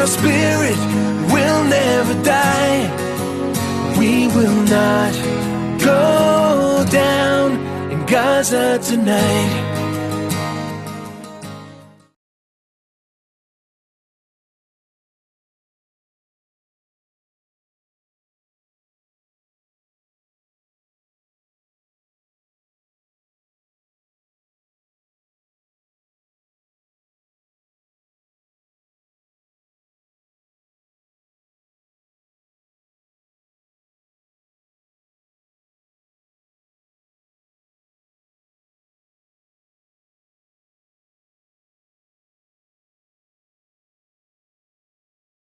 our spirit will never die. We will not go down in Gaza tonight.